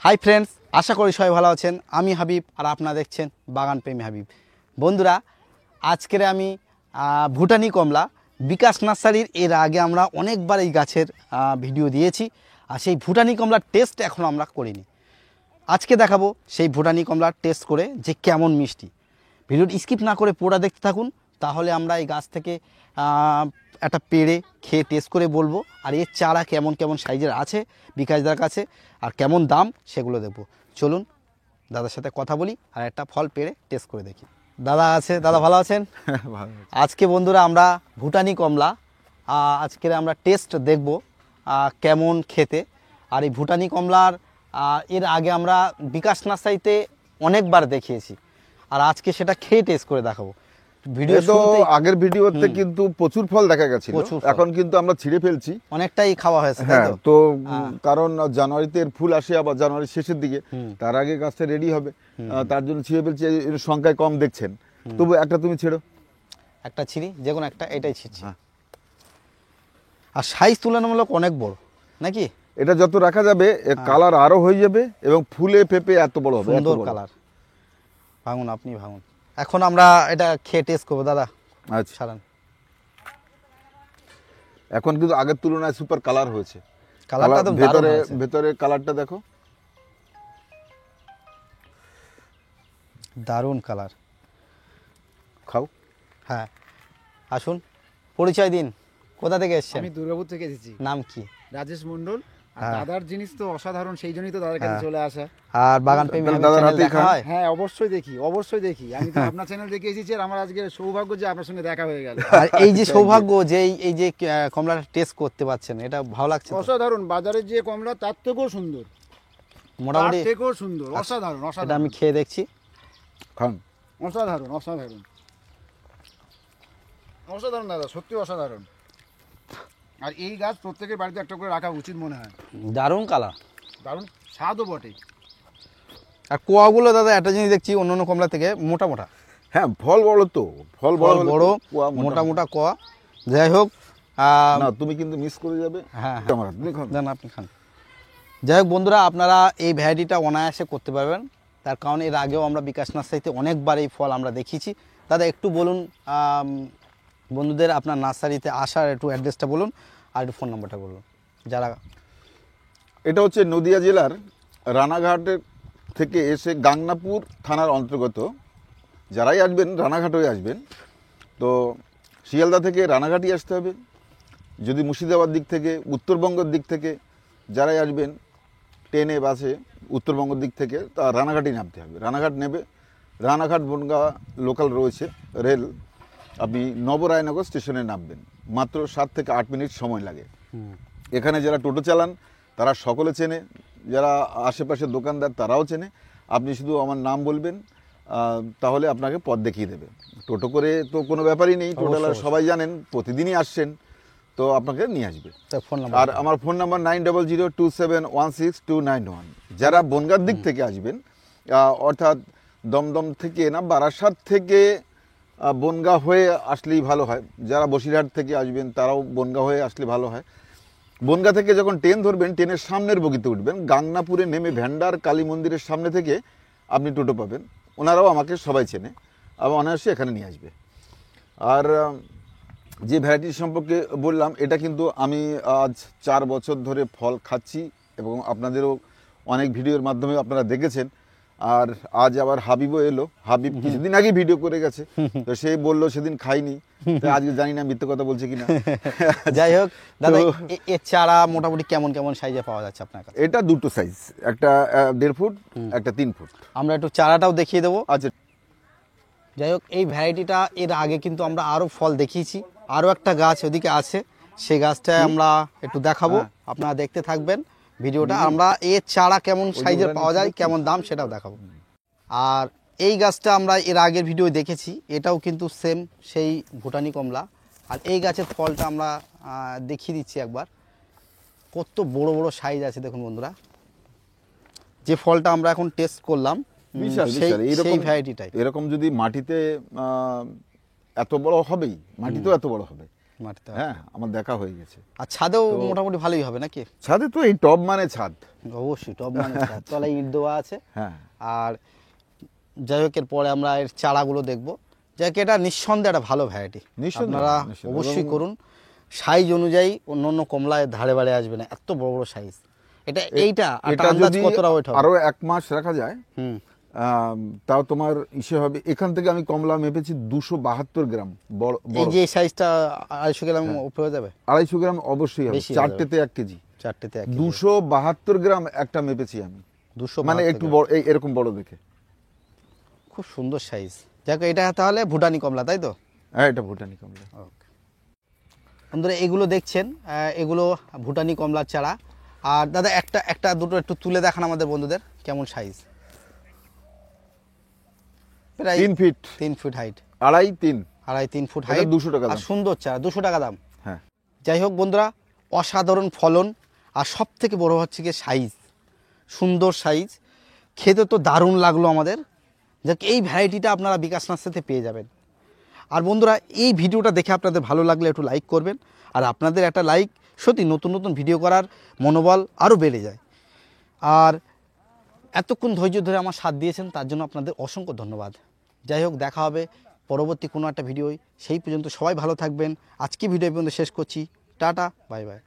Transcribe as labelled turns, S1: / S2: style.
S1: Hi friends, আশা করি সবাই ভালো আছেন। আমি হাবিব আর আপনারা দেখছেন বাগান প্রেমী হাবিব। বন্ধুরা, আজকের আমি ভুটানি কমলা বিকাশ নার্সারির এর আগে আমরা অনেকবার এই গাছের ভিডিও দিয়েছি, আর সেই ভুটানি কমলার টেস্ট এখনও আমরা করিনি। আজকে দেখাবো সেই ভুটানি কমলার টেস্ট করে যে কেমন মিষ্টি। ভিডিওটি স্কিপ না করে পুরো দেখতে থাকুন, তাহলে আমরা এই গাছ থেকে একটা পেড়ে খেয়ে টেস্ট করে বলবো, আর এর চারা কেমন কেমন সাইজের আছে বিকাশদার কাছে আর কেমন দাম সেগুলো দেখবো। চলুন দাদার সাথে কথা বলি আর একটা ফল পেড়ে টেস্ট করে দেখি। দাদা আছে, দাদা ভালো আছেন? আজকে বন্ধুরা আমরা ভুটানি কমলা আজকের আমরা টেস্ট দেখব কেমন খেতে। আর এই ভুটানি কমলার এর আগে আমরা বিকাশ নার্সারিতে অনেকবার দেখিয়েছি, আর আজকে সেটা খেয়ে টেস্ট করে দেখাবো। ভিডিও তো
S2: আগের ভিডিওতে কিন্তু প্রচুর ফল দেখা গেছিল, এখন কিন্তু আমরা ছিঁড়ে ফেলছি,
S1: অনেকটাই খাওয়া হয়েছে।
S2: হ্যাঁ, তো কারণ জানুয়ারিতে এর ফুল আসে, আবার জানুয়ারির শেষের দিকে, তার আগে গাছটা রেডি হবে, তার জন্য ছিঁড়ে ফেলছি। এর সংখ্যায় কম দেখছেন, তবু একটা তুমি ছেড়ো,
S1: একটা ছিঁড়ি, যে কোনো একটা, এটাই ছিঁড়ছি। আর সাইজ তুলনামূলক অনেক বড় নাকি?
S2: এটা যত রাখা যাবে কালার আরো হয়ে যাবে এবং ফুলে পেঁপে এত বড় হবে,
S1: সুন্দর কালার। ভাঙুন, আপনি ভাঙুন। এখন আমরা এটা খেয়ে টেস্ট করবো দাদা।
S2: আচ্ছা,
S1: ছাড়ান।
S2: এখন কিন্তু আগের তুলনায় সুপার কালার হয়েছে।
S1: কালারটা তো
S2: ভেতরে ভেতরে কালারটা দেখো,
S1: দারুণ কালার।
S2: খাও।
S1: হ্যাঁ, আসুন, পরিচয় দিন, কোথা থেকে এসেছেন?
S3: আমি দুর্গাপুর থেকে এসেছি।
S1: নাম কি?
S3: রাজেশ মন্ডল। আর দাদার জিনিস তো অসাধারণ, সেই জন্যই তো দাদার কাছে চলে আসা।
S1: আর বাগান প্রেমী চ্যানেল দেখা হয়?
S3: হ্যাঁ, অবশ্যই দেখি, অবশ্যই দেখি। আমি তো আপনার চ্যানেল দেখে এসেছি, আর আমার আজকে সৌভাগ্য যে আপনার সঙ্গে দেখা হয়ে গেল।
S1: আর এই যে সৌভাগ্য যে এই যে কমলাটা টেস্ট করতে পারছেন, এটা ভালো লাগছে।
S3: অসাধারণ, বাজারের যে কমলা তার থেকেও সুন্দর,
S1: মোটামুটি
S3: তার থেকেও সুন্দর। অসাধারণ,
S1: এটা
S3: অসাধারণ।
S1: আমি খেয়ে দেখছি।
S2: খান।
S3: অসাধারণ, অসাধারণ, অসাধারণ দাদা, সত্যি অসাধারণ। আর এই গাছ প্রত্যেকের বাড়িতে একটা করে রাখা উচিত মনে হয়।
S1: দারুণ কালার,
S3: দারুণ স্বাদও বটে।
S1: আর কোয়াগুলো দাদা একটা জিনিস দেখছি অন্য অন্য কমলা থেকে মোটা মোটা।
S2: হ্যাঁ, ফল বড় তো, ফল বড়
S1: বড় মোটা মোটা কোয়া। যাই হোক,
S2: না তুমি কিন্তু মিস করে যাবে।
S1: হ্যাঁ,
S2: তুমি খান।
S1: জান, আপনি খান। যাই হোক বন্ধুরা, আপনারা এই ভ্যারাইটিটা অনায়াসে করতে পারবেন, তার কারণ এর আগেও আমরা বিকাশ নার্সারিতে অনেকবার এই ফল আমরা দেখিয়েছি। দাদা একটু বলুন বন্ধুদের আপনার নার্সারিতে আসার একটু অ্যাড্রেসটা বলুন, আর একটু ফোন নাম্বারটা বলুন যারা।
S2: এটা হচ্ছে নদিয়া জেলার রানাঘাটের থেকে এসে গাংনাপুর থানার অন্তর্গত। যারাই আসবেন রানাঘাট হয়ে আসবেন, তো শিয়ালদা থেকে রানাঘাটই আসতে হবে। যদি মুর্শিদাবাদ দিক থেকে, উত্তরবঙ্গের দিক থেকে যারাই আসবেন ট্রেনে বাসে উত্তরবঙ্গের দিক থেকে, তা রানাঘাটই নামতে হবে। রানাঘাট নেবে, রানাঘাট বনগাঁ লোকাল রয়েছে রেল, আপনি নবরায়নগর স্টেশনে নামবেন। মাত্র 7 থেকে 8 মিনিট সময় লাগে। এখানে যারা টোটো চালান তারা সকলে চেনে, যারা আশেপাশের দোকানদার তারাও চেনে। আপনি শুধু আমার নাম বলবেন, তাহলে আপনাকে পথ দেখিয়ে দেবে। টোটো করে তো কোনো ব্যাপারই নেই, টোটাল সবাই জানেন, প্রতিদিনই আসছেন, তো আপনাকে নিয়ে আসবে। আর আমার ফোন নাম্বার 9002716291। যারা বনগাঁর দিক থেকে আসবেন, অর্থাৎ দমদম থেকে না, বারাসাত থেকে বনগাঁ হয়ে আসলেই ভালো হয়। যারা বসিরহাট থেকে আসবেন তারাও বনগাঁ হয়ে আসলে ভালো হয়। বনগাঁ থেকে যখন ট্রেন ধরবেন, ট্রেনের সামনের বগিতে উঠবেন, গাংনাপুরে নেমে ভ্যান্ডার কালী মন্দিরের সামনে থেকে আপনি টোটো পাবেন। ওনারাও আমাকে সবাই চেনে, আবার অনায়াসে এখানে নিয়ে আসবে। আর যে ভ্যারাইটি সম্পর্কে বললাম, এটা কিন্তু আমি আজ 4 বছর ধরে ফল খাচ্ছি, এবং আপনাদেরও অনেক ভিডিওর মাধ্যমে আপনারা দেখেছেন। আর আজ আবার হাবিবও এলো। হাবিব কিছুদিন আগে ভিডিও করে গেছে, তো সে বললো সেদিন খাইনি, আজকে জানি না মিথ্যে কথা বলছে কিনা।
S1: যাই হোক দাদা, এর চারা মোটামুটি কেমন কেমন সাইজে পাওয়া যাচ্ছে আপনার কাছে?
S2: এটা দুটো সাইজ, একটা 1.5 ফুট, একটা 3 ফুট।
S1: আমরা একটু চারাটাও দেখিয়ে দেবো।
S2: আচ্ছা,
S1: যাই হোক, এই ভ্যারাইটিটা এর আগে কিন্তু আমরা আরও ফল দেখিয়েছি। আরও একটা গাছ ওদিকে আছে, সেই গাছটায় আমরা একটু দেখাবো, আপনারা দেখতে থাকবেন ভিডিওটা। আমরা এর চারা কেমন সাইজের পাওয়া যায়, কেমন দাম, সেটাও দেখাবো। আর এই গাছটা আমরা এর আগের ভিডিও দেখেছি, এটাও কিন্তু সেম সেই ভুটানি কমলা। আর এই গাছের ফলটা আমরা দেখিয়ে দিচ্ছি একবার, কত বড় বড় সাইজ আছে দেখুন বন্ধুরা। যে ফলটা আমরা এখন টেস্ট করলাম, সেই ভ্যারাইটিটাই।
S2: এরকম যদি মাটিতে এত বড় হবেই, মাটিতেও এত বড় হবে,
S1: মাটিতে হবে।
S2: হ্যাঁ, আমার দেখা হয়ে গেছে।
S1: আর ছাদেও মোটামুটি ভালোই হবে নাকি?
S2: ছাদে তো এই টব মানে ছাদ।
S1: অবশ্যই টব মানে ছাদ, তলায় ইট দেওয়া আছে।
S2: হ্যাঁ,
S1: আর যাই হোক, এর পরে আমরা এর চারাগুলো দেখবো। যাই হোক, এটা নিঃসন্দেহে একটা ভালো ভ্যারাইটি,
S2: নিঃসন্দেহে,
S1: আপনারা
S2: নিঃসন্দেহে।
S1: অবশ্যই
S2: এবং
S1: করুন। সাইজ অনুযায়ী অন্য অন্য কমলায় ধারে বাড়ে আসবে না, এত বড় বড় সাইজ। এটা এইটা
S2: এটা
S1: আন্দাজ
S2: যদি
S1: কতটা ওয়েট হবে?
S2: আরো 1 মাস রাখা যায়,
S1: হুম,
S2: তাও তোমার ইসে হবে। এখান থেকে আমি কমলা মেপেছি 272 গ্রাম। বড়
S1: এই
S2: বড়
S1: যে সাইজটা 250 গ্রাম উপরে হয়ে যাবে।
S2: 250 গ্রাম অবশ্যই হবে।
S1: বেশি হয়ে যাবে।
S2: 4টেতে 1 কেজি।
S1: চারটেতে
S2: 272 গ্রাম একটা মেপেছি আমি,
S1: 200
S2: মানে একটু বড়, এরকম বড় দেখে।
S1: খুব সুন্দর সাইজ। যাক, এটা তাহলে ভুটানি কমলা, তাই তো?
S2: হ্যাঁ, এটা ভুটানি কমলা।
S1: বন্ধুরা, এগুলো দেখছেন, এগুলো ভুটানি কমলার চারা। আর দাদা, একটা দুটো একটু তুলে দেখান আমাদের বন্ধুদের, কেমন সাইজ? প্রায়
S2: 3 ফিট,
S1: 3 ফুট হাইট,
S2: 2.5-3।
S1: 3 ফুট
S2: এটা
S1: হাইট,
S2: 200 টাকা
S1: আর
S2: দাম।
S1: সুন্দর চারা, 200 টাকা দাম।
S2: হ্যাঁ,
S1: যাই হোক বন্ধুরা, অসাধারণ ফলন, আর সব থেকে বড় হচ্ছে কি সাইজ, সুন্দর সাইজ, খেতে তো দারুণ লাগলো আমাদের। যাক, এই ভ্যারাইটিটা আপনারা বিকাশ নার্সারিতে পেয়ে যাবেন। আর বন্ধুরা, এই ভিডিওটা দেখে আপনাদের ভালো লাগলে একটু লাইক করবেন। আর আপনাদের একটা লাইক সত্যি নতুন নতুন ভিডিও করার মনোবল আরও বেড়ে যায়। আর এতক্ষণ ধৈর্য ধরে আমার সাথ দিয়েছেন, তার জন্য আপনাদের অসংখ্য ধন্যবাদ। যাই হোক, দেখা হবে পরবর্তী কোনো একটা ভিডিওয়। সেই পর্যন্ত সবাই ভালো থাকবেন। আজকে ভিডিও পর্যন্ত শেষ করছি। Tata, bye bye.